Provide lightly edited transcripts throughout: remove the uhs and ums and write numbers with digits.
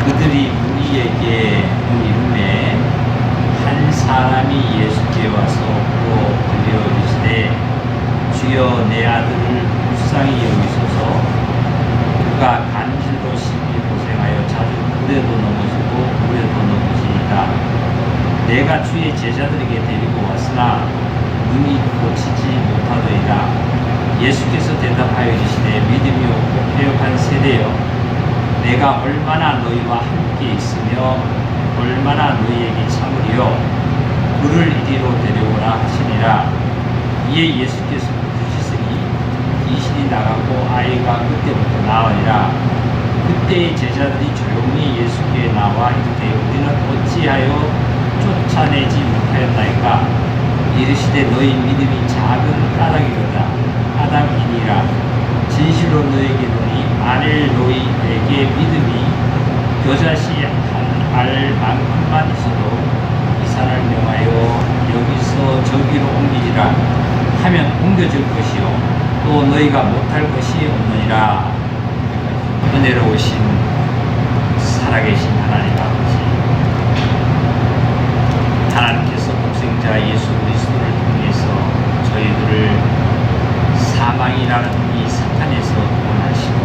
그들이 이름에 한 사람이 예수께 와서 물어 이르시되 주여 내 아들을 불쌍히 여기소서 그가 간질로 심히 고생하여 자주 물에도 넘어지고 물에도 넘어지니까 내가 주의 제자들에게 데리고 왔으나 눈이 고치지 못하더이다. 예수께서 대답하여 이르시되 믿음이 없고 패역한 세대여 내가 얼마나 너희와 함께 있으며 얼마나 너희에게 참으리요 그를 이리로 데려오라 하시니라. 이에 예수께서 부르시으니 귀신이 나가고 아이가 그때부터 나으니라. 그때의 제자들이 조용히 예수께 나와 이르되 우리는 어찌하여 쫓아내지 못하였나이까. 이르시되 너희 믿음이 작은 까닭이니라. 진실로 너희에게 이르노니 만일 너희에게 믿음이 겨자씨 한 알만큼만 있어도 이 산을 명하여 여기서 저기로 옮기지라 하면 옮겨질 것이요 또 너희가 못할 것이 없느니라. 은혜로우신 살아계신 하나님 아버지, 하나님께서 독생자 예수 그리스도를 통해서 저희들을 사망이라는 이 사탄에서 구원하시고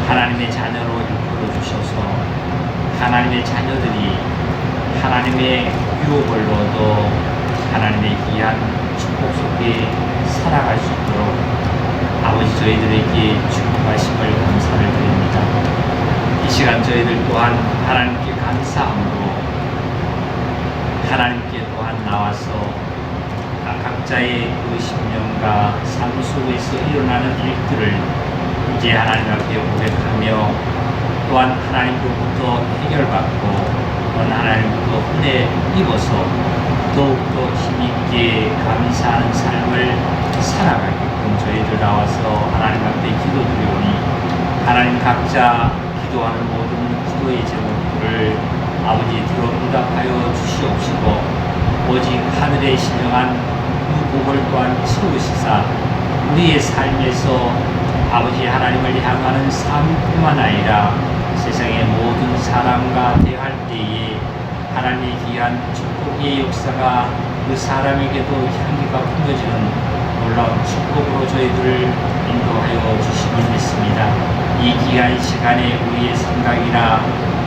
하나님의 자녀로 이끌어 주셔서 하나님의 자녀들이 하나님의 유업을로도 하나님의 귀한 축복 속에 살아갈 수 있도록 아버지 저희들에게 축복하심을 감사를 드립니다. 이 시간 저희들 또한 하나님께 감사함으로 하나님께 또한 나와서 각자의 그 심령과 삶 속에서 일어나는 일들을 이제 하나님 앞에 고백하며 또한 하나님으로부터 해결받고 또한 하나님으로부터 은혜 입어서 더욱더 힘있게 감사하는 삶을 살아가게끔 저희들 나와서 하나님 앞에 기도드리오니 하나님 각자 기도하는 모든 기도의 제목들을 아버지 들어 응답하여 주시옵시고 오직 하늘에 신령한 그 복을 또한 채우시사 우리의 삶에서 아버지 하나님을 향하는 삶뿐만 아니라 세상의 모든 사람과 대할 때에 하나님의 귀한 축복의 역사가 그 사람에게도 향기가 풍겨지는 놀라운 축복으로 저희들을 인도하여 주심을 믿습니다. 이 귀한 시간에 우리의 생각이나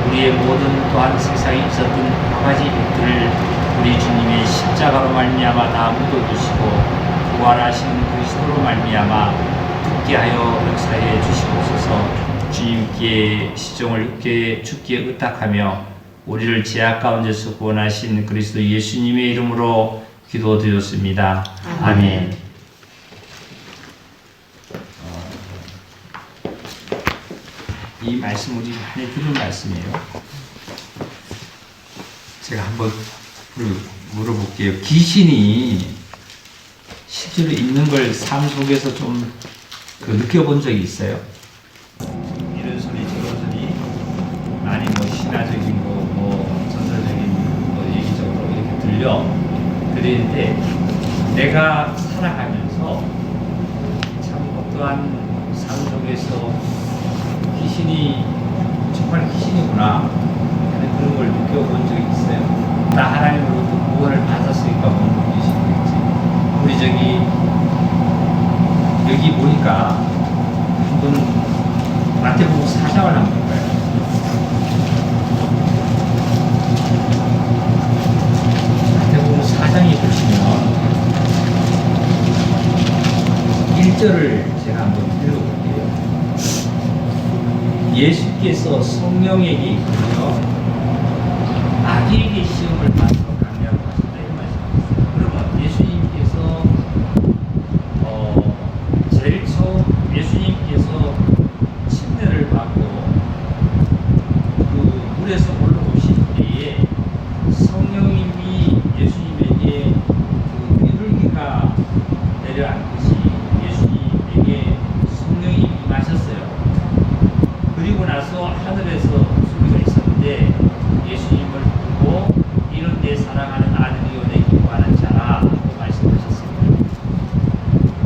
우리의 모든 또한 세상에 있었던 여러 가지 일들을 우리 주님의 십자가로 말미암아 다 묻어주시고 부활하신 그리스도로 말미암아 듣게 하여 역사해 주시옵소서. 주님께 시종을 주께 의탁하며 우리를 죄악 가운데서 구원하신 그리스도 예수님의 이름으로 기도드렸습니다. 아멘. 이 말씀 우리 많이 들은 말씀이에요. 제가 한번 물어볼게요. 귀신이 실제로 있는 걸 삶 속에서 좀 느껴본 적이 있어요? 이런 소리 저런 소리 많이 신화적인 거 전설적인 얘기적으로 이렇게 들리는데 내가 살아가면서 참 어떠한 삶 속에서 귀신이 정말 귀신이구나 하는 그런 걸 느껴본 적이 있어요. 나 하나님으로부터 구원을 받았으니까 못 느끼시겠지. 우리 여기 보니까 한번 마태복음 4장을 한번 볼까요? 마태복음 4장에 보시면 1절을 제가 한번 읽어볼게요. 예수께서 성령에게 이끌려 아기에게 시험을 받으러 가냐고 하셨다 이 말씀이었어요. 그러면 예수님께서 제일 처음 예수님께서 침례를 받고 그 물에서 올라오실 때에 성령님이 예수님에게 그 비둘기가 내려앉듯이 예수님에게 성령이 임하셨어요. 그리고 나서 하늘에서 소리가 있었는데 예수님을 보고 이런 내 사랑하는 아들이요 내 기뻐하는 자라고 말씀하셨습니다.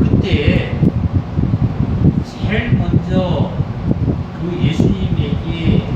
그때 제일 먼저 그 예수님에게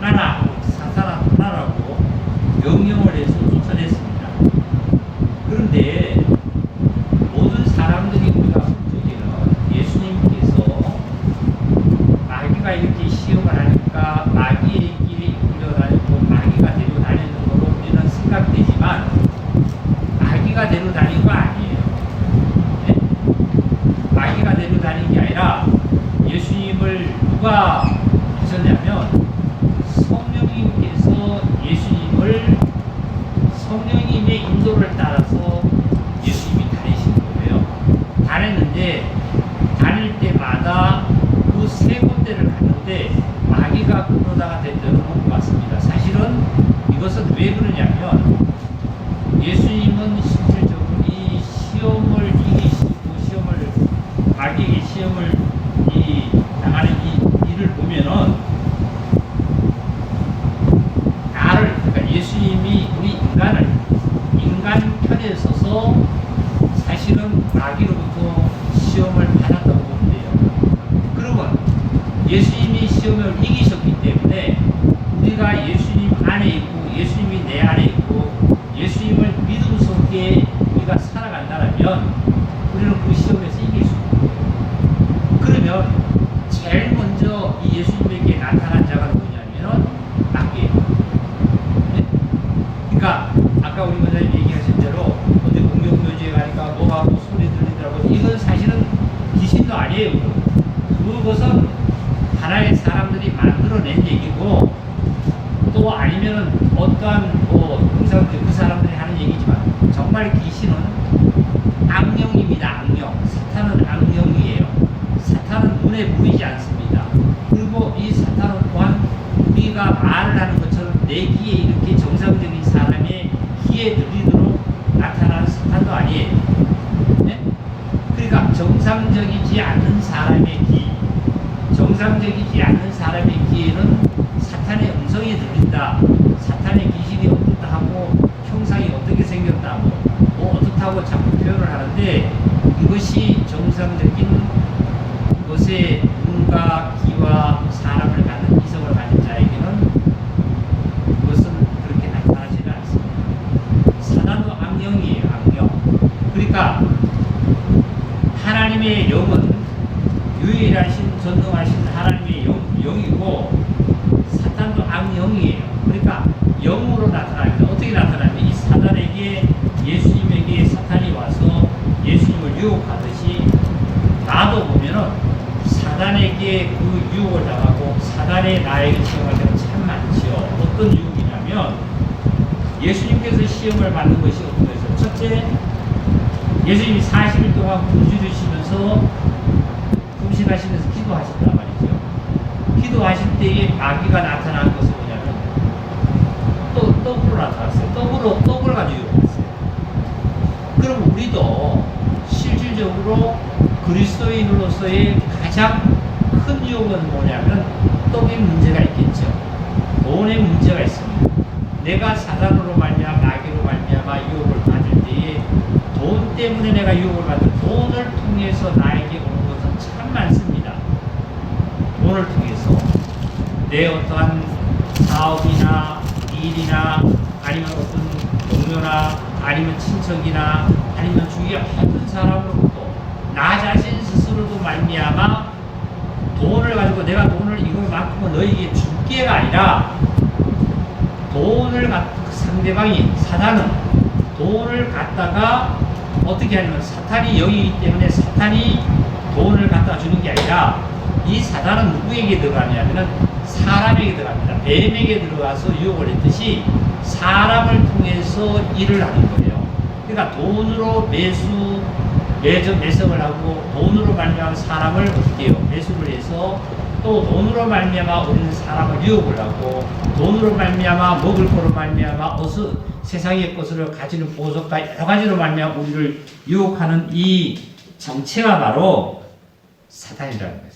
떠나라, 사탄아 떠나라고 명령을 해서 쫓아냈습니다. 그런데 모든 사람들이 우리가 보기에는 예수님께서 마귀가 이렇게 시험을 하니까 마귀의 길에 이끌려다니고 마귀가 데려다니는 걸로 우리는 생각되지만 마귀가 데려다닌 거 아니에요. 네? 마귀가 데려다닌 게 아니라 예수님을 누가 하셨냐면 성령님께서 예수님을 성령님의 인도를 따라서 예수님이 다니신 거예요. 다녔는데 다닐 때마다 그 세 군데를 갔는데 마귀가 끌어다가 됐다는 것 같습니다. 사실은 이것은 왜 그러냐면 예수님은 실질적으로 이 시험을 이기시고 마귀에게 시험을 당하는 이 일을 보면은 그러니까 예수님이 우리 인간 편에 서서 사실은 마귀로부터 시험을 받았다고 보면 돼요. 그러면 예수님이 시험을 이기셨기 때문에 우리가 예수님 안에 있고 예수님이 내 안에 있고 예수님을 믿음 속에 우리가 살아간다면 우리는 그 시험에서 이길 수 있는 거예요. 그러면 제일 먼저 이 예수님에게 나타난 자가 누구냐면 마귀예요. 그러니까 아까 우리 원장님 얘기하신 대로 어디 공동묘지에 가니까 뭐하고 소리 들리더라고. 이건 사실은 귀신도 아니에요. 그것은 하나의 사람들이 만들어낸 얘기고 또 아니면은 어떠한 그 사람들이 하는 얘기지만 정말 귀신은 악령입니다. 악령. 사탄은 악령이에요. 사탄은 눈에 보이지 않습니다. 그리고 이 사탄은 또한 우리가 말을 하는 것처럼 내 귀에 이렇게 정상적인 사람의 귀에 들리도록 나타나는 사탄도 아니에요. 네? 그러니까 정상적이지 않는 사람의 귀, 정상적이지 않는 사람의 귀에는 사탄의 음성이 들린다. 사탄의 귀신이 어떻다 하고 형상이 어떻게 생겼다고 뭐 어떻다고 자꾸 표현을 하는데 이것이 정상적인 것의 눈과 귀와 사람을 갖는 이성을 가진 자에게는 그것은 그렇게 나타나지는 않습니다. 사단도 악령이에요. 악령. 그러니까 하나님의 영은 유일하신 전능하신 하나님의 영이고 사탄도 악령이에요. 그러니까 영으로 나타납니다. 어떻게 나타나면 이 사단에게 예수님에게 사탄이 와서 예수님을 유혹하듯이 나도 보면은 사단에게 그 유혹을 당하고 사단의 나에게 시험할 때가 참 많지요. 어떤 유혹이냐면 예수님께서 시험을 받는 것이 어떤 것이죠? 첫째, 예수님이 40일 동안 굶주리시면서 금식하시면서 기도하셨단 말이죠. 기도하실 때에 마귀가 나타난 것은 뭐냐면 떡으로 나타났어요. 떡을 가지고 유혹했어요. 그럼 우리도 실질적으로 그리스도인으로서의 가장 큰 유혹은 뭐냐면 떡의 문제가 있겠죠. 돈의 문제가 있습니다. 내가 사단으로 말미암아 마귀로 말미암아 유혹을 받을 때에 돈 때문에 내가 유혹을 받는 돈을 통해서 나에게 오는 것은 참 많습니다. 돈을 통해서 내 어떠한 사업이나 일이나 아니면 어떤 동료나 아니면 친척이나 아니면 주위의 어떤 사람으로부터 나 자신 스스로도 말미암아 돈을 가지고 내가 돈을 이걸만큼은 너에게 줄게가 아니라 돈을 상대방이 사단은 돈을 갖다가 어떻게 하냐면 사탄이 영이기 때문에 사탄이 돈을 갖다 주는 게 아니라 이 사단은 누구에게 들어가냐면 사람에게 들어갑니다. 뱀에게 들어가서 유혹을 했듯이 사람을 통해서 일을 하는 거예요. 그러니까 돈으로 매석을 하고 돈으로 말미암아 사람을 어떻게 해요? 매수를 해서 또 돈으로 말미암아 우리는 사람을 유혹을 하고 돈으로 말미암아 먹을 거로 말미암아 세상의 것을 가지는 보석과 여러 가지로 말미암아 우리를 유혹하는 이 정체가 바로 사탄이라는 거예요.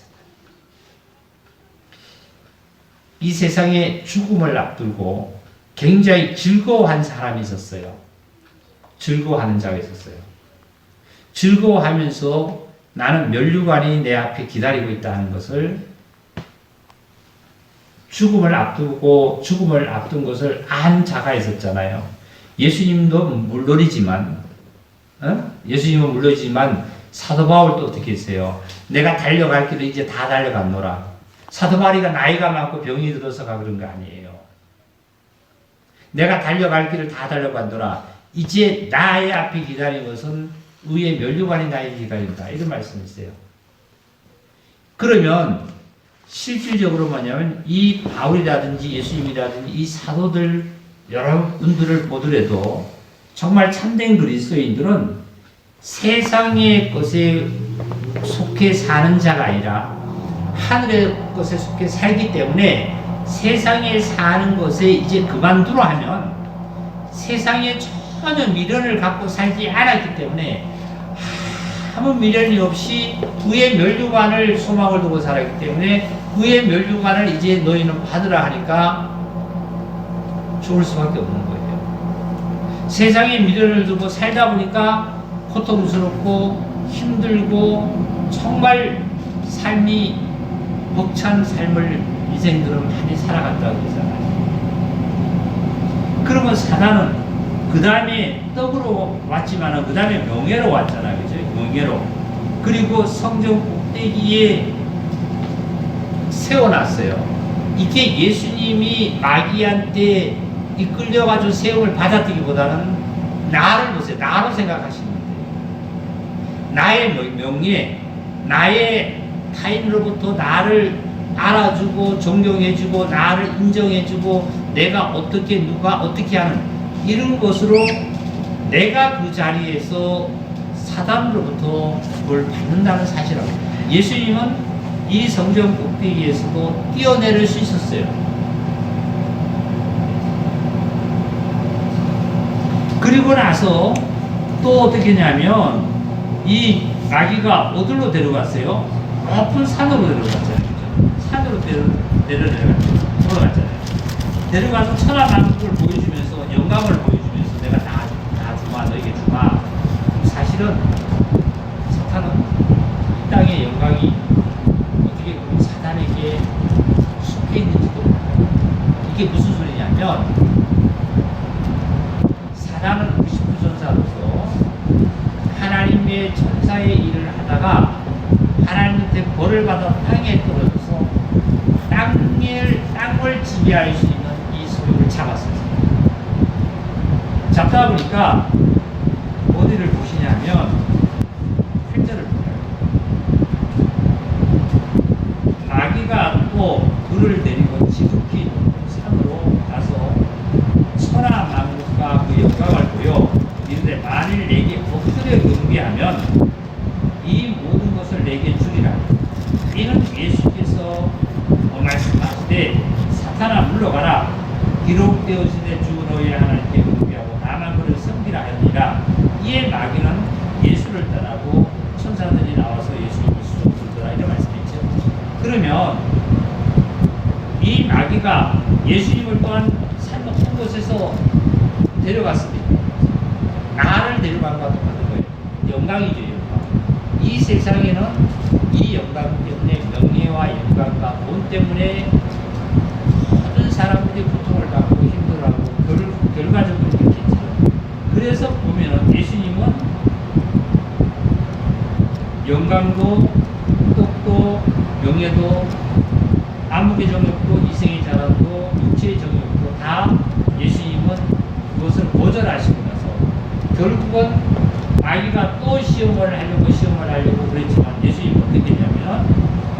이 세상에 죽음을 앞두고 굉장히 즐거워한 사람이 있었어요. 즐거워하는 자가 있었어요. 즐거워하면서 나는 면류관이 내 앞에 기다리고 있다는 것을 죽음을 앞둔 것을 안 자가 있었잖아요. 예수님도 물론이지만, 예수님은 물론이지만 사도 바울도 어떻게 했어요? 내가 달려갈 길을 이제 다 달려갔노라. 사도 바울이가 나이가 많고 병이 들어서가 그런 거 아니에요. 내가 달려갈 길을 다 달려갔노라. 이제 나의 앞에 기다린 것은 의의 면류관이 나에게 기다린다. 이런 말씀이세요. 그러면 실질적으로 뭐냐면 이 바울이라든지 예수님이라든지 이 사도들 여러분들을 보더라도 정말 참된 그리스도인들은 세상의 것에 속해 사는 자가 아니라 하늘의 것에 속해 살기 때문에 세상에 사는 것에 이제 그만두라 하면 세상에 전혀 미련을 갖고 살지 않았기 때문에 아무 미련이 없이 의의 면류관을 소망을 두고 살았기 때문에 의의 면류관을 이제 너희는 받으라 하니까 죽을 수밖에 없는 거예요. 세상에 미련을 두고 살다 보니까 고통스럽고 힘들고 정말 삶이 벅찬 삶을 인생들은 많이 살아갔다고 그러잖아요. 그러면 사단은 그 다음에 떡으로 왔지만 그 다음에 명예로 왔잖아요. 그죠? 명예로. 그리고 성전 꼭대기에 세워놨어요. 이게 예수님이 마귀한테 이끌려가지고 세움을 받았다기보다는 나를 보세요. 나로 생각하시면 돼요. 나의 명예, 나의 타인으로부터 나를 알아주고 존경해주고 나를 인정해주고 내가 어떻게 누가 어떻게 하는 이런 것으로 내가 그 자리에서 사단으로부터 그걸 받는다는 사실이라고. 예수님은 이 성전 꼭대기에서도 뛰어내릴 수 있었어요. 그리고 나서 또 어떻게 했냐면 이 마귀가 어디로 데려갔어요? 높은 산으로 데려갔잖아요. 산으로 올라갔잖아요. 데려가서 천하만국을 보여주면서 영광을 보여주면서 내가 다 주마 너에게 주마. 사실은 사탄은 이 땅의 영광이 어떻게 보면 사단에게 속해 있는지도 몰라요. 이게 무슨 소리냐면 사단은 루시프 전사로서 하나님의 천사의 일을 하다가 하나님한테 벌을 받아 땅에 떨어져서 땅을 지배할 수 있는 이 소유를 잡았습니다. 잡다 보니까 어디를 보시냐면 8절을 보여요. 마귀가 또 그를 데리고 지극히 높은 산으로 가서 천하 만국과 그 영광을 보여 이르되 만일 내게 엎드려 경배하면 이 모든 것을 내게 주리라. 이는 예수께서 말씀하시되 사탄아 물러가라. 기록되어지되 주 너희 하나님께 경배하고 나만 그를 섬기라 하니라. 이에 마귀는 예수를 떠나고 천사들이 나와서 예수님을 수종들더라. 이런 말씀이죠. 그러면 이 마귀가 예수님을 또한 산 높은 곳에서 데려갔습니다. 나를 데려간 것과 똑같은 거예요. 영광이죠, 영광. 이 세상에는 이 영광 때문에 명예와 영광과 돈 때문에 모든 사람들이 고통을 받고 힘들어하고 결과적으로 그렇겠죠. 그래서 보면은 예수님은 영광도 떡도 명예도 암묵의 정욕도 이생의 자랑도 육체의 정욕도 다 예수님은 그것을 거절하시고 나서 결국은 마귀가 또 시험을 하려고 그랬지만 예수님은 어떻게 했냐면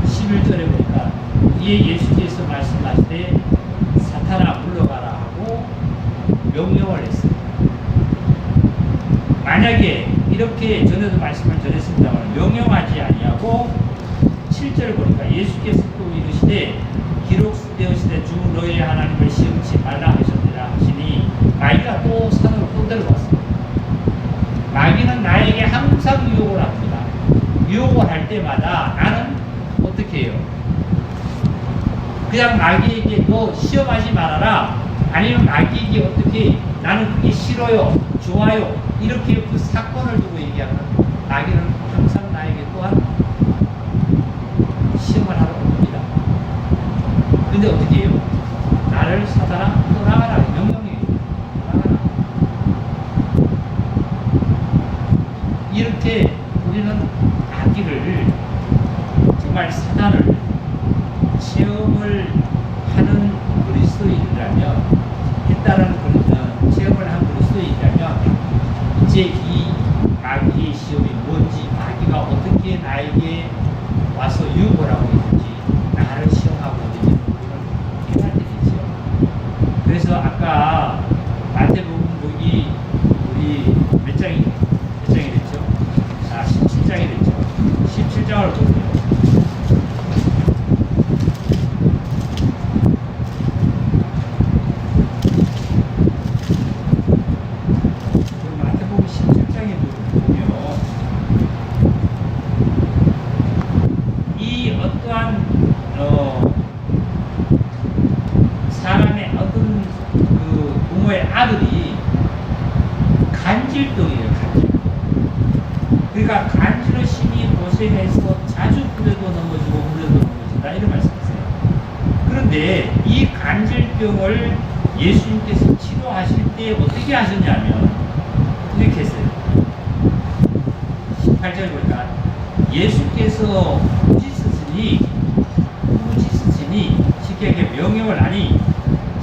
11절에 보니까 이에 예수께서 말씀하시되 사탄아 물러가라 하고 명령을 했습니다. 만약에 이렇게 전에도 말씀을 전했습니다만 명령하지 아니하고 7절 보니까 예수께서 또 이르시되 기록되어시되 주 너의 하나님을 시험치 말라 하셨느라 하시니 마귀가 또 산으로 또 데려갔습니다. 마귀는 나에게 항상 유혹을 합니다. 유혹을 할 때마다 나는 어떻게 해요? 그냥 마귀에게 너 시험하지 말아라. 아니면 마귀에게 어떻게 나는 그게 싫어요. 좋아요. 이렇게 그 사건을 두고 얘기하면 마귀는 항상 나에게 또한 시험을 하러 옵니다. 근데 어떻게 해요? 나를 사단아 떠나가라 명령이에요. 떠나가라. 이렇게 우리는 아기를 정말 사단을 체험을 하는 그리스도인이라면 했다는 체험을 한 그리스도인이라면 이제 이 마귀의 시험이 뭔지 마귀가 어떻게 나에게 와서 유혹을 하고 있는지 나를 시험하고 있는지 우리는 깨닫게 되죠. 그래서 아까 마태복음 거기 우리 몇 장이 됐죠? 17장이 됐죠. 17장을 보세요. 마태복음 17장에 보면 이 어떠한 사람의 어떤 그 부모의 아들이 간질병이에요. 간질병. 그러니까 간지러심이 고생해서 자주 불에도 넘어지고 물에도 넘어진다 이런 말씀이세요. 그런데 이 간질병을 예수님께서 치료하실 때 어떻게 하셨냐면 이렇게 했어요. 18절 보니까 예수께서 부지스으니 쉽게 얘기해 명령을 하니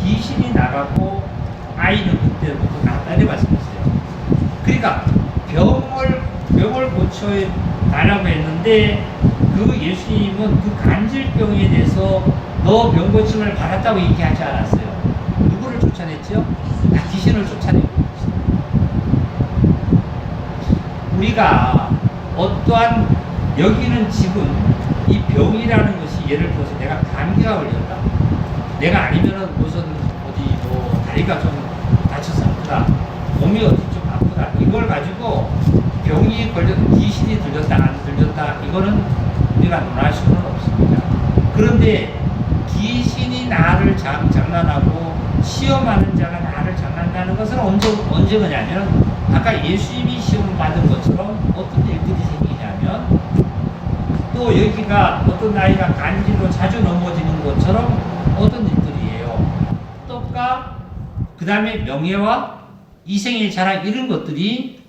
귀신이 나가고 아이는 그때부터 낫다 이렇게 말씀하셨어요. 그러니까 병을 고쳐달라고 했는데 그 예수님은 그 간질병에 대해서 너 병 고침을 받았다고 얘기하지 않았어요. 누구를 쫓아냈죠? 귀신을 쫓아내고 우리가 어떠한 여기는 지금 이 병이라는 것이 예를 들어서 내가 감기가 걸렸다. 내가 아니면은 무슨 어디 뭐 다리가 좀 다쳐서 아프다. 몸이 어디 좀 아프다. 이걸 가지고 병이 걸려 귀신이 들렸다 안 들렸다 이거는 우리가 논할 수는 없습니다. 그런데 귀신이 나를 장난하고 시험하는 자가 나를 장난하는 것은 언제 그냐면 아까 예수님이 시험 받은 것처럼 어떤 일들이 생기냐면 또 여기가 어떤 아이가 간질로 자주 넘어지는 것처럼 어떤 일들이에요. 떡과 그 다음에 명예와 이생의 자랑 이런 것들이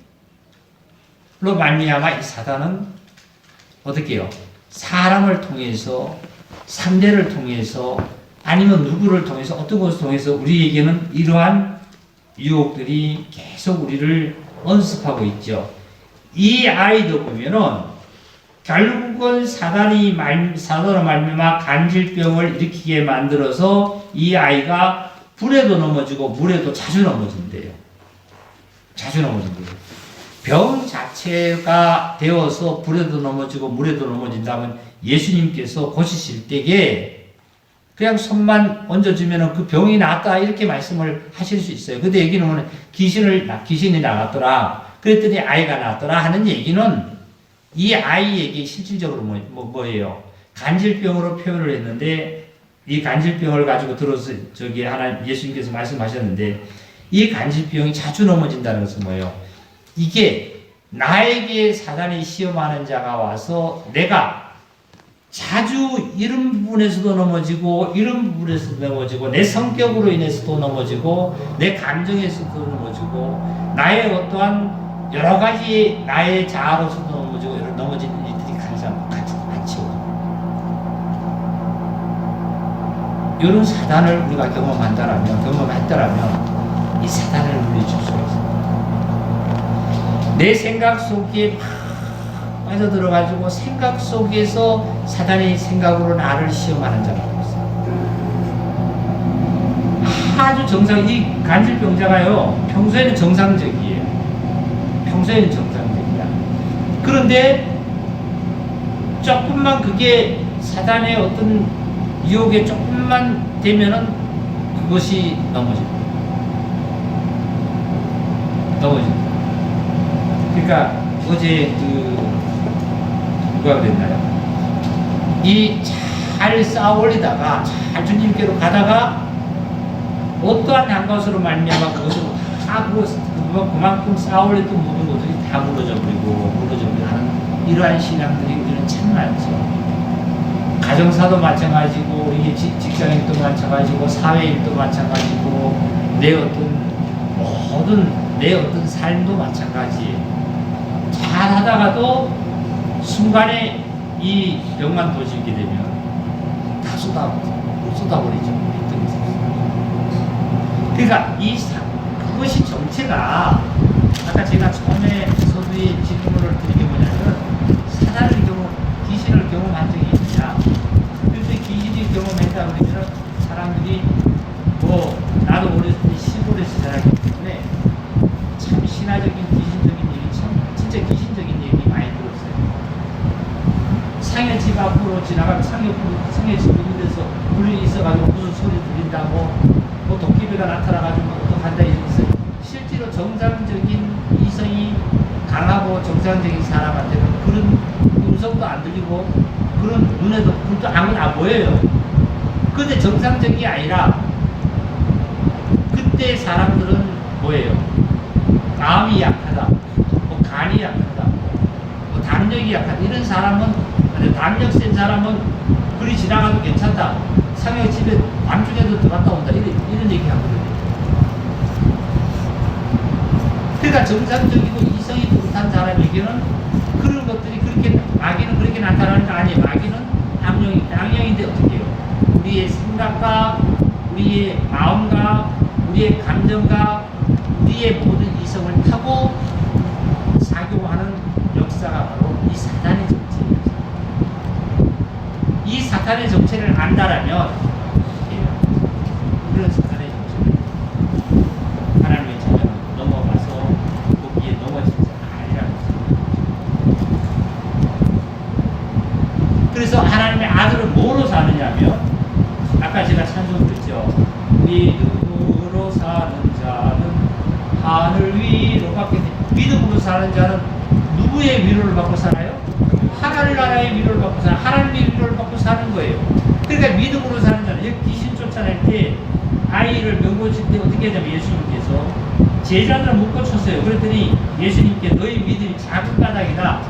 로 말미암아 이 사단은 어떻게 해요? 사람을 통해서 상대를 통해서 아니면 누구를 통해서 어떤 것을 통해서 우리에게는 이러한 유혹들이 계속 우리를 언습하고 있죠. 이 아이도 보면은 결국은 사단으로 말미암아 간질병을 일으키게 만들어서 이 아이가 불에도 넘어지고 물에도 자주 넘어진대요. 자주 넘어진대요. 병 자체가 되어서 불에도 넘어지고 물에도 넘어진다면 예수님께서 고치실 때에 그냥 손만 얹어주면 그 병이 낫다 이렇게 말씀을 하실 수 있어요. 근데 여기는 귀신이 나갔더라. 그랬더니 아이가 낫더라 하는 얘기는 이 아이에게 실질적으로 뭐예요? 간질병으로 표현을 했는데 이 간질병을 가지고 들어서 예수님께서 말씀하셨는데 이 간질병이 자주 넘어진다는 것은 뭐예요? 이게 나에게 사단이 시험하는 자가 와서 내가 자주 이런 부분에서도 넘어지고 이런 부분에서도 넘어지고 내 성격으로 인해서도 넘어지고 내 감정에서도 넘어지고 나의 어떠한 여러 가지 나의 자아로서도 넘어지고 이런 넘어지는 일들이 항상 많죠. 이런 사단을 우리가 경험했다라면 이 사단을 물리칠 수가 있습니다. 내 생각 속에 막 빠져들어가지고 생각 속에서 사단의 생각으로 나를 시험하는 자가 있어요. 아주 이 간질병자가요, 평소에는 정상적이에요. 평소에는 정상적이야. 그런데 조금만 그게 사단의 어떤 유혹에 조금만 되면은 그것이 넘어집니다. 그러니까 어제 누가 그랬나요? 이 잘 쌓아 올리다가 잘 주님께로 가다가 어떠한 한 것으로 말미암아 그것으로 다 그만큼 쌓아 올렸던 모든 것들이 다 무너져 버리고 하는 이러한 신앙들이 우리는 참 많죠. 가정사도 마찬가지고 우리 직장일도 마찬가지고 사회일도 마찬가지고 내 어떤 모든 내 어떤 삶도 마찬가지예요. 잘 하다가도 순간에 이 병만 도지게 되면 다 쏟아버리죠. 그러니까 그것이 정체가 아까 제가 처음에 서두에 질문을 드린 게 뭐냐면 귀신을 경험한 적이 있냐. 그래서 귀신이 경험했다 그러면 사람들이 뭐 나도 어렸을 때 시골에서 자랐기 때문에 참 신화적인 귀신적인 얘기 진짜 귀신적인 얘기 많이 들었어요. 상해 집 앞으로 지나가면 상해 집 있는 데서 불이 있어가지고 무슨 소리 들린다고 뭐 도깨비가 나타나가지고 어떡한다 이러면서 실제로 정상적인 이성이 강하고 정상적인 사람한테는 그런 음성도 안 들리고 그런 눈에도 불도 아무것도 안 보여요. 근데 정상적이 아니라 그때 사람들은 뭐예요? 마음이 약하다, 뭐 간이 약하다, 뭐 담력이 약하다 이런 사람은 담력 센 사람은 그리 지나가도 괜찮다. 상해 집에 밤중에도 들어갔다 온다 이런 얘기 하거든요. 그러니까 정상적이고 이성이 못한 사람에게는 그런 것들이 그렇게 마귀는 그렇게 나타나는 거 아니에요. 마귀는 악령인데 어떻게 해요? 우리의 생각과 우리의 마음과 우리의 감정과 우리의 모든 이성을 타고 작용하는 역사가 바로 이 사단의 정체예요. 이 사탄의 정체를 안다라면 그런 사탄의 정체를 하나님의 자녀는 넘어가서 거기에 넘어진 자가 아니라는 거죠. 그래서 하나님의 아들은 뭐로 사느냐면 아까 제가 찬송했죠. 믿음으로 사는 자는 하늘 위로 받게 돼. 믿음으로 사는 자는 누구의 위로를 받고 살아요? 하나님 나라의 위로를 받고 사는 하나님의 위로를 받고 사는 거예요. 그러니까 믿음으로 사는 자는 여기 귀신 쫓아낼 때 아이를 명고칠 때 어떻게 하냐면 예수님께서 제자들을 묶어쳤어요. 그랬더니 예수님께 너희 믿음이 작은 까닭이다.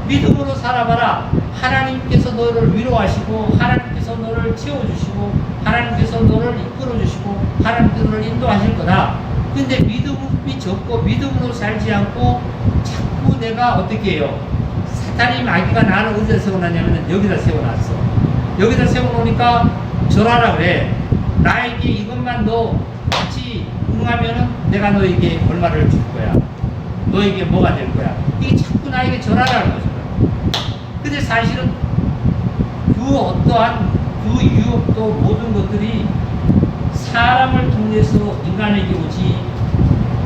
믿음으로 살아봐라. 하나님께서 너를 위로하시고 하나님께서 너를 채워주시고 하나님께서 너를 이끌어주시고 하나님께서 너를 인도하실 거다. 근데 믿음이 적고 믿음으로 살지 않고 자꾸 내가 어떻게 해요? 사탄이 마귀가 나를 어디다 세워놨냐면 여기다 세워놨어. 여기다 세워놓으니까 절하라 그래. 나에게 이것만 너 같이 응하면은 내가 너에게 얼마를 줄 거야. 너에게 뭐가 될 거야. 이게 자꾸 나에게 절하라는 거죠. 근데 사실은 그 어떠한 그 유혹도 모든 것들이 사람을 통해서 인간에게 오지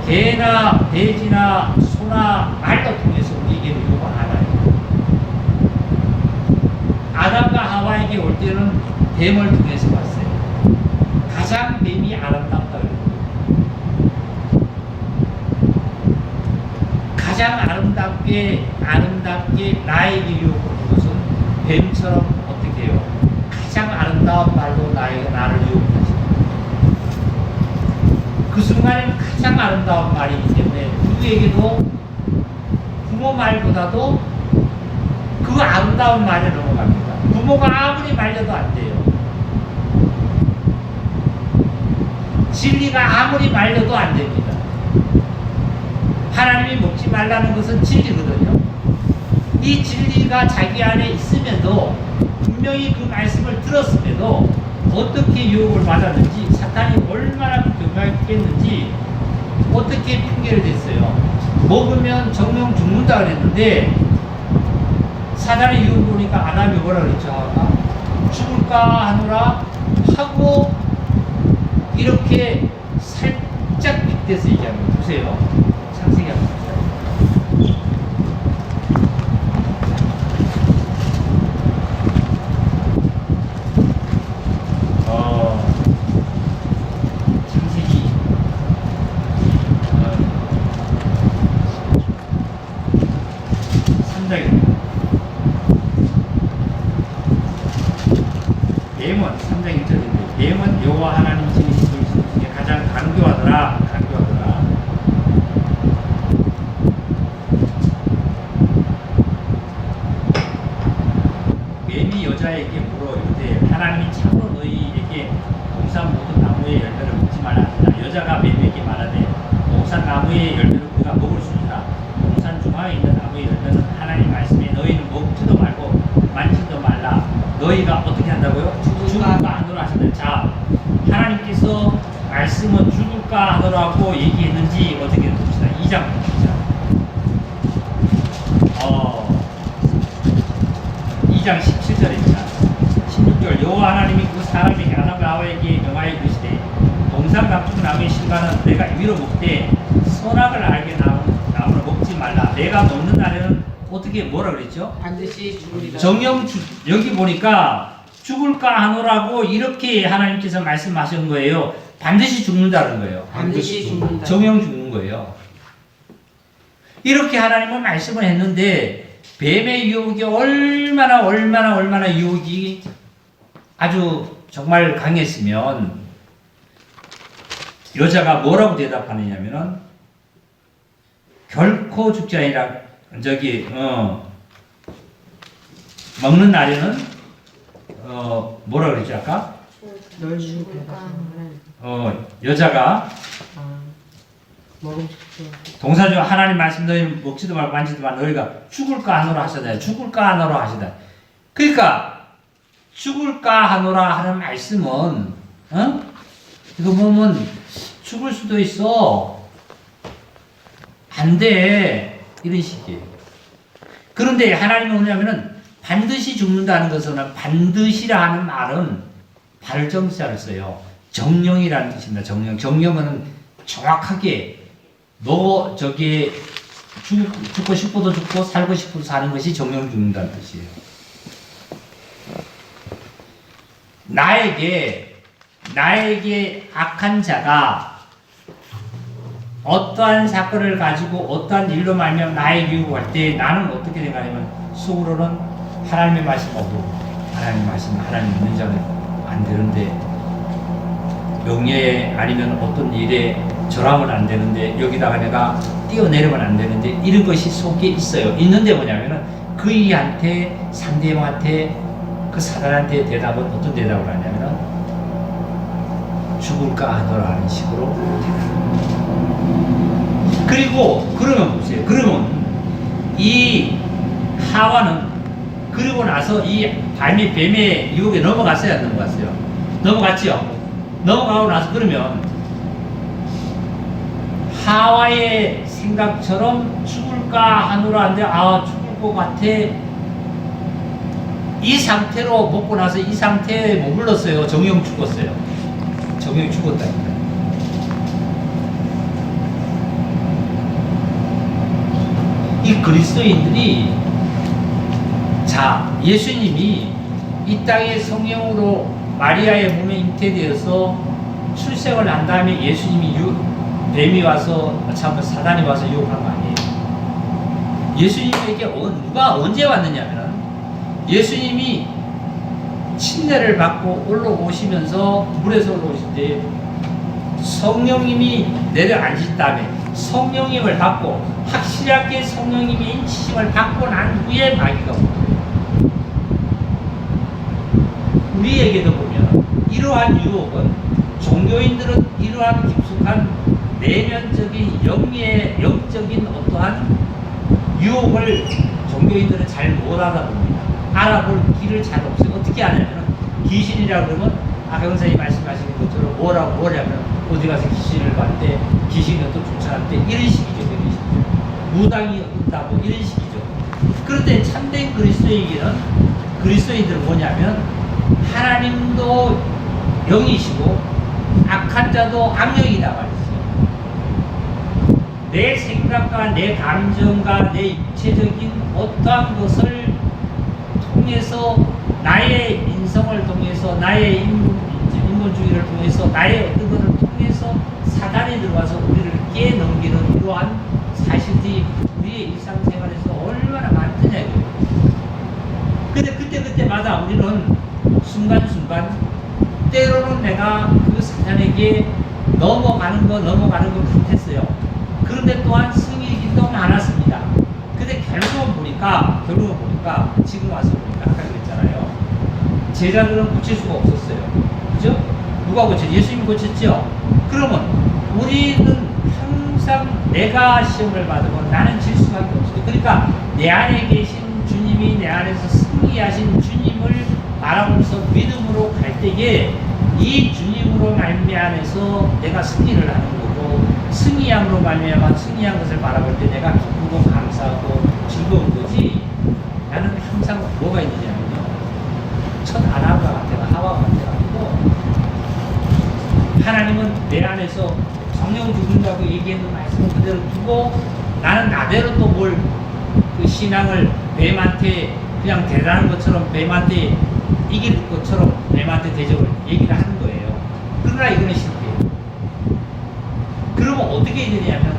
개나 돼지나 소나 말도 통해서 우리에게 유혹을 안 와요. 아담과 하와에게 올 때는 뱀을 통해서 왔어요. 가장 뱀이 아름답다 그래요. 가장 아름답게 나에게 유혹을 준 것은 뱀처럼 어떻게 해요? 가장 아름다운 말로 나를 유혹하시는 그 순간에는 가장 아름다운 말이기 때문에 누구에게도 부모 말보다도 그 아름다운 말에 넘어갑니다. 부모가 아무리 말려도 안 돼요. 진리가 아무리 말려도 안 됩니다. 하나님이 먹지 말라는 것은 진리거든요. 이 진리가 자기 안에 있음에도 분명히 그 말씀을 들었음에도 어떻게 유혹을 받았는지 사탄이 얼마나 경각했겠는지 어떻게 핑계를 댔어요. 먹으면 정령 죽는다 그랬는데 사단의 유혹을 보니까 아담이 뭐라 그랬죠? 죽을까 하노라 하고 이렇게 살짝 빗대서 얘기하는 거 보세요. 창세기 한번 보세요. 창세기 3장입니다. 뱀은 3장 1절인데 뱀은 여호와 하나님 지으신 중에 가장 간교하더라. 여자가 뱀에게 말하되 동산 나무의 열매를 우리가 먹을 수 있다. 동산 중앙에 있는 나무의 열매는 하나님 말씀에 너희는 먹지도 말고 만지도 말라. 너희가 어떻게 한다고요? 죽을까 하노라 하셨다. 자, 하나님께서 말씀은 죽을까 하노라고 얘기했는지 어떻게 봅시다. 2장 봅시다. 2장 17절입니다. 16절 여호와 하나님이 그 사람이 아담과 하와에게 명하여 이르시되 동산 각종 나무의 실과는 내가 위로 먹되 선악을 알게 나무를 먹지 말라. 내가 먹는 날에는 어떻게 뭐라 그랬죠? 반드시 죽으리라. 여기 보니까 죽을까 하노라고 이렇게 하나님께서 말씀하신 거예요. 반드시 죽는다는 거예요. 반드시 죽는다. 정령 죽는 거예요. 이렇게 하나님은 말씀을 했는데 뱀의 유혹이 얼마나 유혹이 아주 정말 강했으면 여자가 뭐라고 대답하느냐면은 결코 죽지 아니라 먹는 날에는 뭐라 그랬지 아까? 널 죽을까? 여자가 먹음 동사 중 하나님 말씀 너희는 먹지도 말고 만지도 말고 너희가 죽을까 하노라 하시다. 죽을까 하노라 하시다. 그러니까 죽을까 하노라 하는 말씀은 이거 보면 죽을 수도 있어. 안 돼. 이런 식이에요. 그런데 하나님은 뭐냐면은 반드시 죽는다는 것은 반드시라 하는 말은 발정자를 써요. 정령이라는 뜻입니다. 정령은 정확하게 너 저기 죽고 싶어도 죽고 살고 싶어도 사는 것이 정령 죽는다는 뜻이에요. 나에게 악한 자가 어떠한 사건을 가지고 어떠한 일로 말미암아 나에게 유혹할 때 나는 어떻게 생각하냐면 속으로는 하나님의 말씀 하나님 믿는 자는 안 되는데 명예에 아니면 어떤 일에 절하면 안 되는데 여기다가 내가 뛰어내리면 안 되는데 이런 것이 속에 있어요. 있는데 뭐냐면은 그이한테 상대방한테 그 사단한테 대답은 어떤 대답을 하냐면은 죽을까 하더라 하는 식으로 그리고 그러면 보세요. 그러면 이 하와는 그리고 나서 이 뱀의 유혹에 넘어갔어요? 안 넘어갔어요? 넘어갔죠? 넘어가고 나서 그러면 하와의 생각처럼 죽을까 하노라 하는데 죽을 것 같아. 이 상태로 먹고 나서 이 상태에 머물렀어요. 정령 죽었어요. 정령이 죽었다니까. 이 그리스도인들이 예수님이 이 땅에 성령으로 마리아의 몸에 잉태되어서 출생을 한 다음에 예수님이 뱀이 와서 사단이 와서 유혹한 거 아니에요. 예수님에게 누가 언제 왔느냐면 예수님이 침례를 받고 올라오시면서 물에서 올라오실 때 성령님이 내려앉은 다음에 성령님을 받고 확실하게 성령님의 인치심을 받고 난 후에 마귀가 온 거예요. 우리에게도 보면 이러한 유혹은 종교인들은 이러한 깊숙한 내면적인 영적인 어떠한 유혹을 종교인들은 잘 못 알아봅니다. 알아볼 길을 잘 없어요. 어떻게 아냐면 귀신이라고 그러면 강사님 말씀하시는 것처럼 뭐냐면 어디 가서 귀신을 봤대, 귀신이 어떤 쫓아갔대 이런 식이죠. 무당이 없다고 이런 식이죠. 그런데 참된 그리스도인들은 뭐냐면 하나님도 영이시고 악한 자도 악령이다 말이죠. 내 생각과 내 감정과 내 육체적인 어떠한 것을 통해서 나의 인성을 통해서 나의 인본주의를 통해서 나의 어떤 것을 통해서 사단이 들어와서 우리를 깨넘기는 이러한 사실들이 우리의 일상생활에서 얼마나 많더냐 이거예요. 근데 그때마다 우리는 순간순간 때로는 내가 그 사단에게 넘어가는 것 같았어요. 그런데 또한 승리이기도 많았습니다. 근데 결국은 보니까 지금 와서 보니까 아까 그랬잖아요. 제자들은 고칠 수가 없었어요. 그죠? 누가 고쳤죠? 예수님이 고쳤죠? 그러면 우리는 항상 내가 시험을 받으면 나는 질 수밖에 없어요. 그러니까 내 안에 계신 주님이 내 안에서 승리하신 주님을 바라보면서 믿음으로 갈 때에 이 주님으로 말미암아서 내가 승리를 하는 거고, 승리함으로 말미암아 승리한 것을 바라볼 때 내가 기쁘고 감사하고 즐거운 거지. 나는 항상 뭐가 있느냐면요, 첫 아담과 같아가 하와가 같아가 아니고, 하나님은 내 안에서 성령 죽는다고 얘기했는 말씀을 그대로 두고, 나는 나대로 또 뭘 그 신앙을 뱀한테 그냥 대단한 것처럼, 뱀한테 이길 것처럼 뱀한테 대접을 얘기를 하는 거예요. 그러나 이거는 실패예요. 그러면 어떻게 해야 되냐면,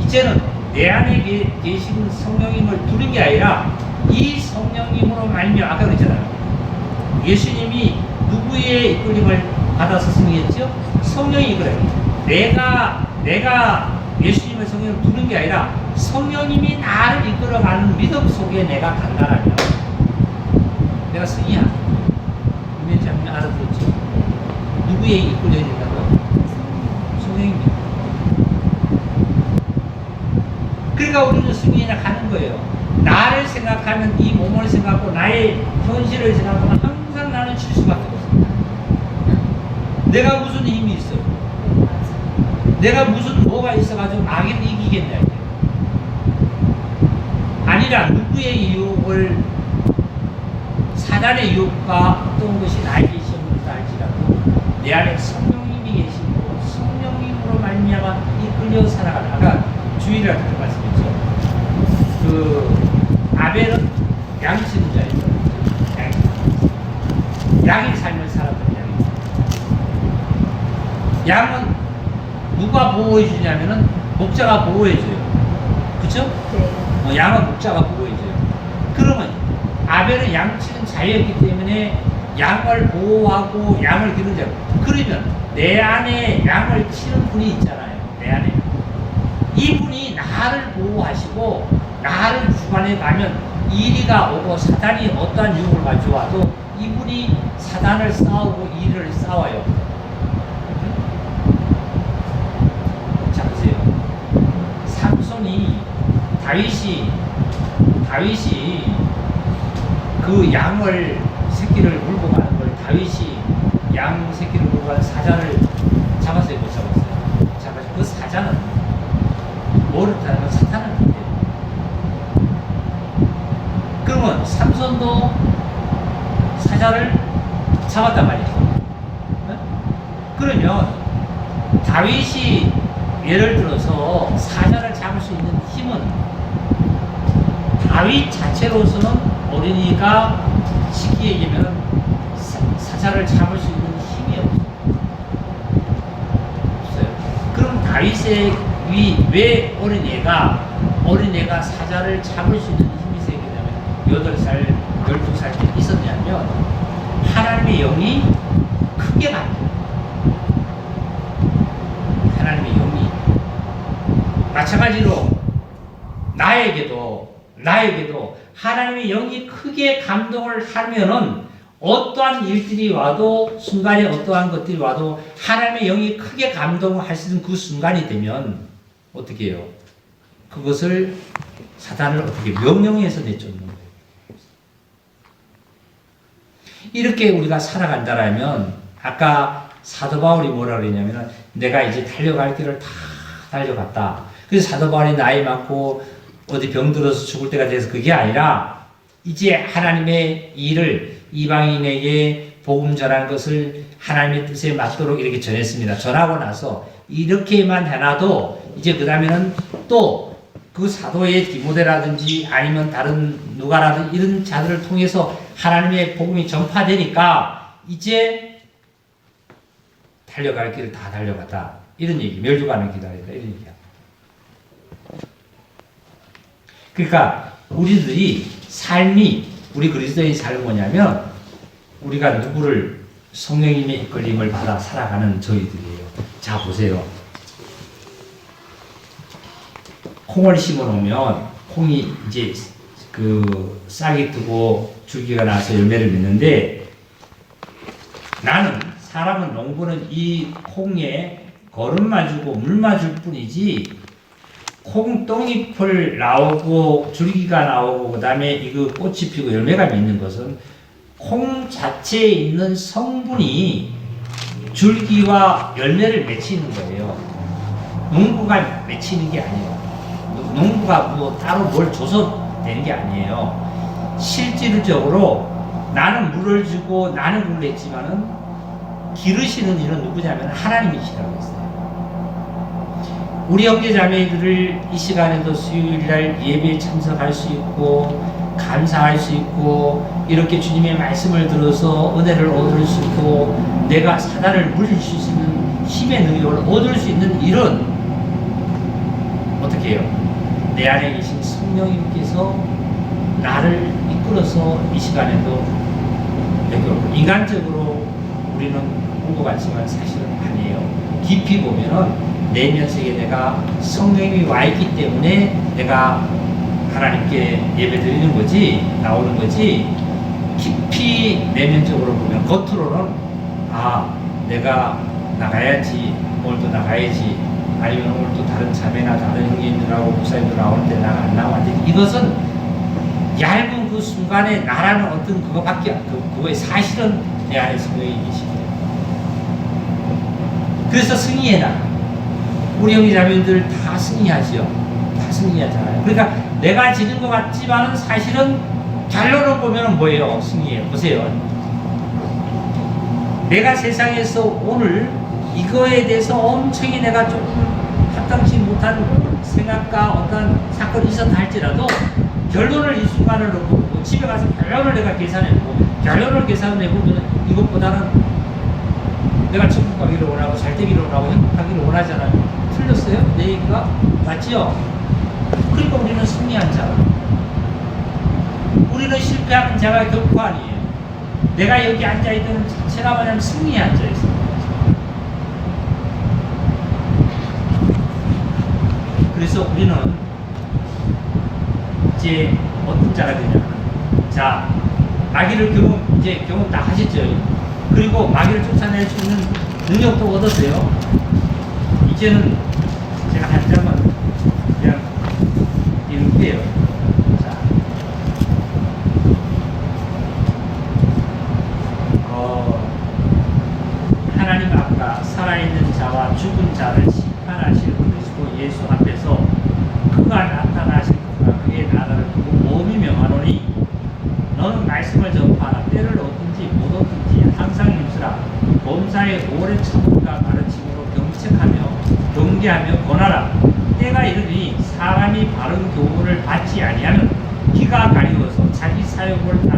이제는 내 안에 계신 성령님을 두는 게 아니라 이 성령님으로 말미암아, 아까 그랬잖아요. 예수님이 누구의 이끌림을 받아서 승리했죠? 성령이 이끌어요. 내가 예수님의 성령을 두는 게 아니라 성령님이 나를 이끌어가는 믿음 속에 내가 간다라면 내가 승리야. 이면지 알아들었죠? 누구의 이끌려야 된다고요? 성령입니다. 그러니까 우리는 승리에 가는 거예요. 나를 생각하면, 이 몸을 생각하고 나의 현실을 생각하면 항상 나는 질 수밖에 없습니다. 내가 무슨 힘이 있어요? 내가 무슨 뭐가 있어가지고 악을 이기겠냐 이게. 아니라 누구의 유혹을, 사단의 유혹과 어떤 것이 나에게 시험을 할지라도 내 안에 성령님이 계시고 성령님으로 말미암아 이끌려 살아가는, 아까 주일이라 그렇게 말씀했죠. 그 아벨은 양이 치는 자예요. 양의 삶을 살았던 양은 누가 보호해 주냐면은 목자가 보호해 줘요. 그쵸? 네. 양은 목자가 보호해 줘요. 그러면 아벨은 양치는 자였기 때문에 양을 보호하고 양을 기르는 자. 그러면 내 안에 양을 치는 분이 있잖아요. 내 안에. 이분이 나를 보호하시고 나를 주관해 가면 이리가 오고 사단이 어떠한 유혹을 가져와도 이분이 사단을 싸우고 이리를 싸워요. 자 보세요. 삼손이 다윗이 그 양을 새끼를 물고 가는 걸, 다윗이 양 새끼를 물고 가는 사자를 잡았어요, 못 잡았어요? 잡았어요. 그 사자는 뭐를 타는 사탄을 타요. 그러면 삼손도 사자를 잡았단 말이죠. 네? 그러면 다윗이 예를 들어서 사자를 잡을 수 있는 힘은 다윗 자체로서는 어린이가 쉽게 얘기하면 사자를 잡을 수 있는 힘이 없어요. 그럼 다윗의 왜 어린애가 사자를 잡을 수 있는 힘이 생기냐면 8살, 12살 때 있었냐면 하나님의 영이 크게 바뀌어요. 하나님의 영이. 마찬가지로 나에게도 하나님의 영이 크게 감동을 하면은 어떠한 일들이 와도, 순간에 어떠한 것들이 와도 하나님의 영이 크게 감동할 수 있는 그 순간이 되면 어떻게 해요? 그것을 사단을 어떻게 명령해서 내쫓는 거예요. 이렇게 우리가 살아간다라면, 아까 사도 바울이 뭐라 그랬냐면 내가 이제 달려갈 길을 다 달려갔다. 그래서 사도 바울이 나이 많고 어디 병들어서 죽을 때가 돼서 그게 아니라 이제 하나님의 일을 이방인에게 복음 전하는 것을 하나님의 뜻에 맞도록 이렇게 전했습니다. 전하고 나서 이렇게만 해놔도 이제 그 다음에는 또 그 사도의 디모데라든지 아니면 다른 누가라든지 이런 자들을 통해서 하나님의 복음이 전파되니까 이제 달려갈 길을 다 달려갔다. 이런 얘기. 멸류관을 기다렸다. 이런 얘기야. 그러니까 우리들이 삶이, 우리 그리스도의 삶은 뭐냐면 우리가 누구를, 성령님의 이끌림을 받아 살아가는 저희들이에요. 자 보세요. 콩을 심어 놓으면 콩이 이제 그 싹이 뜨고 줄기가 나서 열매를 맺는데, 사람은 농부는 이 콩에 거름만 주고 물만 줄 뿐이지 콩똥잎을 나오고 줄기가 나오고 그 다음에 이거 꽃이 피고 열매가 맺는 것은 콩 자체에 있는 성분이 줄기와 열매를 맺히는 거예요. 농부가 맺히는 게 아니에요. 농부가 뭐 따로 뭘 줘서 되는 게 아니에요. 실질적으로 나는 물을 주고 나는 물을 냈지만은 기르시는 이는 누구냐면 하나님이시라고 했어요. 우리 형제 자매들을 이 시간에도 수요일날 예배에 참석할 수 있고 감사할 수 있고 이렇게 주님의 말씀을 들어서 은혜를 얻을 수 있고 내가 사단을 물릴 수 있는 힘의 능력을 얻을 수 있는 일은 어떻게 해요? 내 안에 계신 성령님께서 나를 이끌어서 이 시간에도 인간적으로 우리는 본 것 같지만 사실은 아니에요. 깊이 보면은 내면속에 내가 성령이 와 있기 때문에 내가 하나님께 예배 드리는 거지, 나오는 거지, 깊이 내면적으로 보면 겉으로는 내가 나가야지, 오늘도 나가야지, 아니면 오늘도 다른 자매나 다른 형님들하고 목사님들 나오는데 나가 안 나왔는데 이것은 얇은 그 순간에 나라는 어떤 그거밖에 그거의 사실은 내 안에 성령이 계시거든요. 그래서 승리해 나가. 우리 형제 자매들 다 승리하지요. 다 승리하잖아요. 그러니까 내가 지는 것 같지만은 사실은 결론을 보면은 뭐예요? 승리해요. 보세요. 내가 세상에서 오늘 이거에 대해서 엄청히 내가 조금 합당치 못한 생각과 어떤 사건이 있었다 할지라도 결론을 이 순간을 놓고 집에 가서 결론을 내가 계산해보고 결론을 계산해보면 이것보다는 내가 천국 가기를 원하고 잘 되기를 원하고 행복하기를 원하잖아요. 틀렸어요? 내 얘기가? 맞지요? 그러니까 우리는 승리한 자. 우리는 실패하는 자가 결코 아니에요. 내가 여기 앉아있는 자체가 뭐냐면 승리에 앉아있어요. 그래서 우리는 이제 어떤 자가 되냐면, 자, 마귀를 경험 다 하셨죠. 그리고 마귀를 쫓아낼 수 있는 능력도 얻었어요. 이제는 제가 한 장만 그냥 읽을게요. 자, 하나님 앞과 살아있는 자와 죽은 자를 심판하실 그리스도 예수 앞에서 그가 나타나실 것과 그의 나라를 두고 몸이 명하노니 너는 말씀을 전파하라. 때를 얻든지 못 얻든지 항상 힘쓰라. 범사의 오랜 참음과 가르침으로 경책하며 경계하며 권하라. 때가 이르니 사람이 바른 교훈을 받지 아니하면 귀가 가리워서 자기 사욕을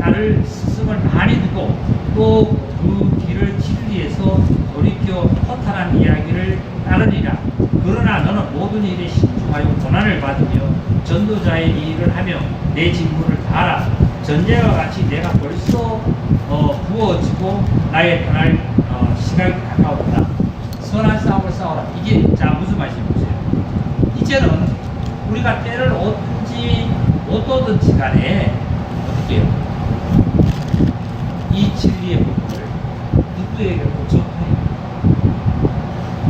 따를 스승을 많이 두고 또 그 길을 진리에서 돌이켜 허탄한 이야기를 따르리라. 그러나 너는 모든 일에 신중하여 고난을 받으며 전도자의 일을 하며 내 직무를 다하라. 전제와 같이 내가 벌써 부어지고 나의 떠날 시간이 가까웠다. 선한 싸움을 싸워라. 이게 자 무슨 말씀이 보세요. 이제는 우리가 때를 얻든지 못 얻든지 간에 어떻게 해요? 이 진리의 복음을 누구에게 전파해요.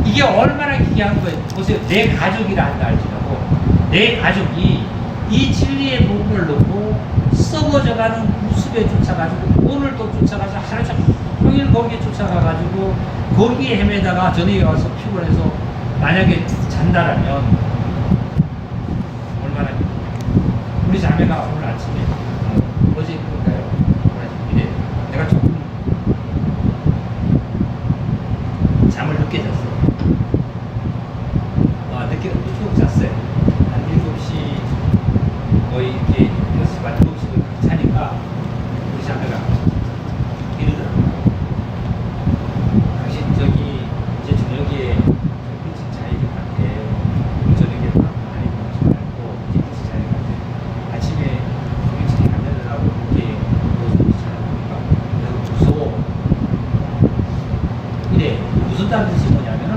이게 얼마나 귀한 거예요. 보세요. 내 가족이라 한다 할지라도 내 가족이 이 진리의 복음을 놓고 썩어져가는 구습에 쫓아가지고 오늘도 쫓아가서 하루 종일 거기에 쫓아가가지고 거기에 헤매다가 저녁에 와서 피곤해서 만약에 잔다라면 얼마나 우리 자매가 오늘 아침에 어제 그런가요? 이래 내가 조금 잠을 늦게 잤어. 늦게 쭉 잤어요. 한 7시 거의 이렇게 6시 반 7시 자니까 우리 자매가 이러더라고요. 당신 저기 이제 저녁에 일찍 자야 될 것 같아. 저녁에 밥 많이 먹지 말고 일찍 자야 될 것 같아. 아침에 일찍 가려고 이렇게 누워서 자야 되니까 내가 무서워. 이래 무섭다는 뜻이 뭐냐면은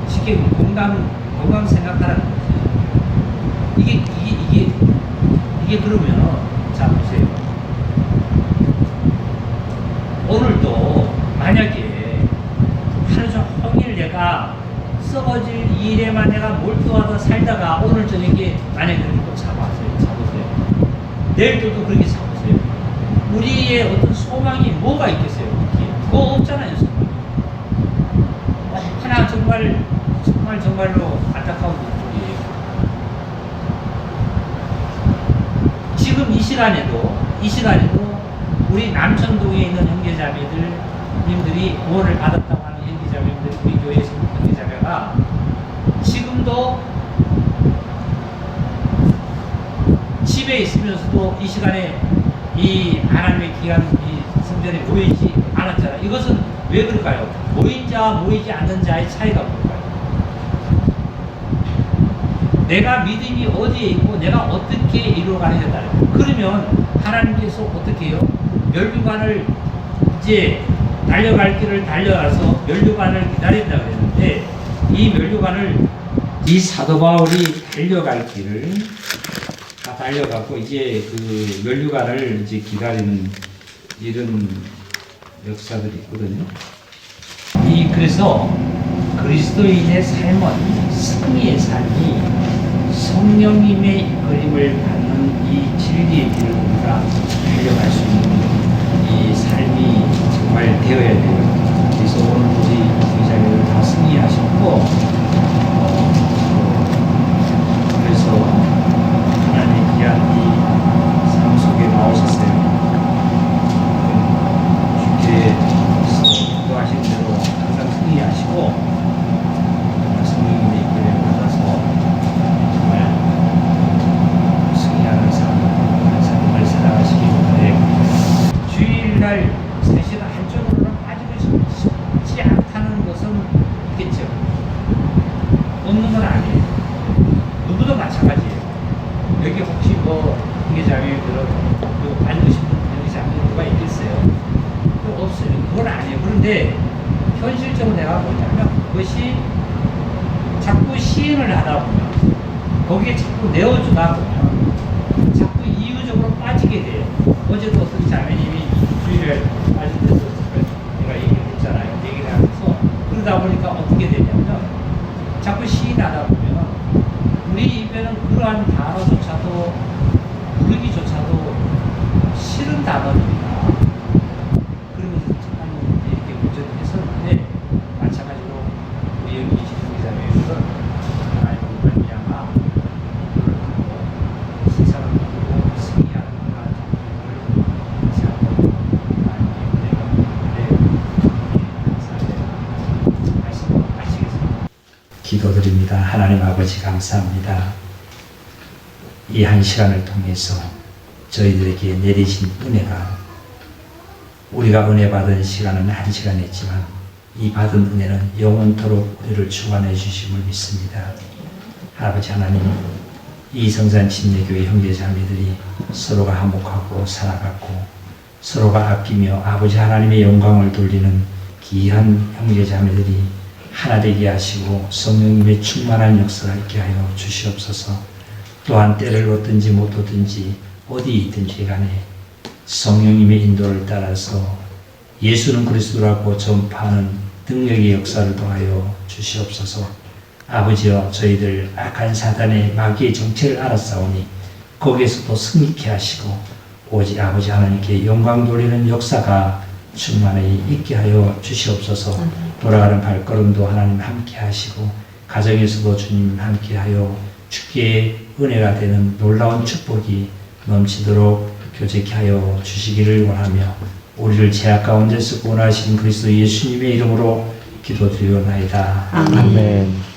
쉽게 건강 생각하라는 거지. 이게 그러면 자 보세요. 오늘도 만약에 하루 종일 매일 내가 썩어질 일에만 내가 몰두하다 살다가 오늘 저녁에 만약에 그렇게 또 잡으세요. 내일 또 그렇게 잡으세요. 우리의 어떤 소망이 뭐가 있겠어요? 그거 없잖아요, 소망이. 하나 정말로 안타까운 일이에요. 지금 이 시간에도 우리 남천동에 있는 형제자매님들이 구원을 받았다고 하는 형제자매님들, 우리 교회에서 형제자매가 지금도 집에 있으면서도 이 시간에 이 하나님의 귀한 이 성전에 모이지 않았잖아요. 이것은 왜 그럴까요? 모인 자와 모이지 않는 자의 차이가 뭘까요? 내가 믿음이 어디에 있고 내가 어떻게 이루어가느냐에 따라요. 그러면 하나님께서 어떻게 해요? 면류관을 이제 달려갈 길을 달려가서 면류관을 기다린다고 했는데 이 면류관을 이 사도 바울이 달려갈 길을 다 달려가고 이제 그 면류관을 이제 기다리는 이런 역사들이 있거든요. 그래서 그리스도인의 삶은 승리의 삶이 성령님의 이끌림을 받는 이 진리의 길을 우리가 달려갈 수 있는 이 삶이 정말 되어야 돼요. 그래서 오늘 우리 기자님들 다 승리하셨고, 그래서 하나님의 귀한 이 삶 속에 나오셨어요. 주께 인도하신 대로 항상 승리하시고 성령님의 이끌림을 받아서 정말 승리하는 삶을 살아가시기 바랍니다. 주일날 사실은 한쪽으로는 빠지고 싶지 않다는 것은 있겠죠. 없는 건 아니에요. 누구도 마찬가지예요. 여기 혹시 뭐 형제자매들은 빠지고 싶은 형제자매 누가 있겠어요? 없어요. 그건 아니에요. 그런데 현실적으로 내가 뭐냐면 그것이 자꾸 시행을 하다 보면 거기에 자꾸 내어주다 보면 자꾸 이유적으로 빠지게 돼요. 어제도 어떤 자매님이 주일에 빠질 때도 내가 얘기를 했잖아요. 얘기를 하면서 그러다 보니까 어떻게 되냐면 자꾸 시인하다 보면 우리 입에는 그러한 단어조차도 부르기조차도 싫은 단어입니다. 그러면서 잠깐 이렇게 문제를 했었는데 마찬가지로 우리 여기 지성기자매들은 하나님을 말미암아 세상을 믿고 승리하는 그러한 정신을 다시 한번 하나님께 감사의 말씀을 마치겠습니다. 기도드립니다. 하나님 아버지 감사합니다. 이 한 시간을 통해서 저희들에게 내리신 은혜가 우리가 은혜 받은 시간은 한 시간이지만 이 받은 은혜는 영원토록 우리를 주관해 주심을 믿습니다. 아버지 하나님, 이 성산 침례교회 형제자매들이 서로가 화목하고 살아가고 서로가 아끼며 아버지 하나님의 영광을 돌리는 귀한 형제자매들이 하나 되게 하시고 성령님의 충만한 역사가 있게 하여 주시옵소서. 또한 때를 얻든지 못 얻든지 어디 있든지 간에 성령님의 인도를 따라서 예수는 그리스도라고 전파하는 능력의 역사를 더하여 주시옵소서. 아버지여, 저희들 악한 사단의 마귀의 정체를 알았사오니 거기에서도 승리케 하시고 오직 아버지 하나님께 영광 돌리는 역사가 충만히 있게 하여 주시옵소서. 돌아가는 발걸음도 하나님 함께 하시고 가정에서도 주님 함께 하여 주께 은혜가 되는 놀라운 축복이 넘치도록 교제케 하여 주시기를 원하며 우리를 죄악 가운데서 구원하신 그리스도 예수님의 이름으로 기도드리오나이다. 아멘. 아멘.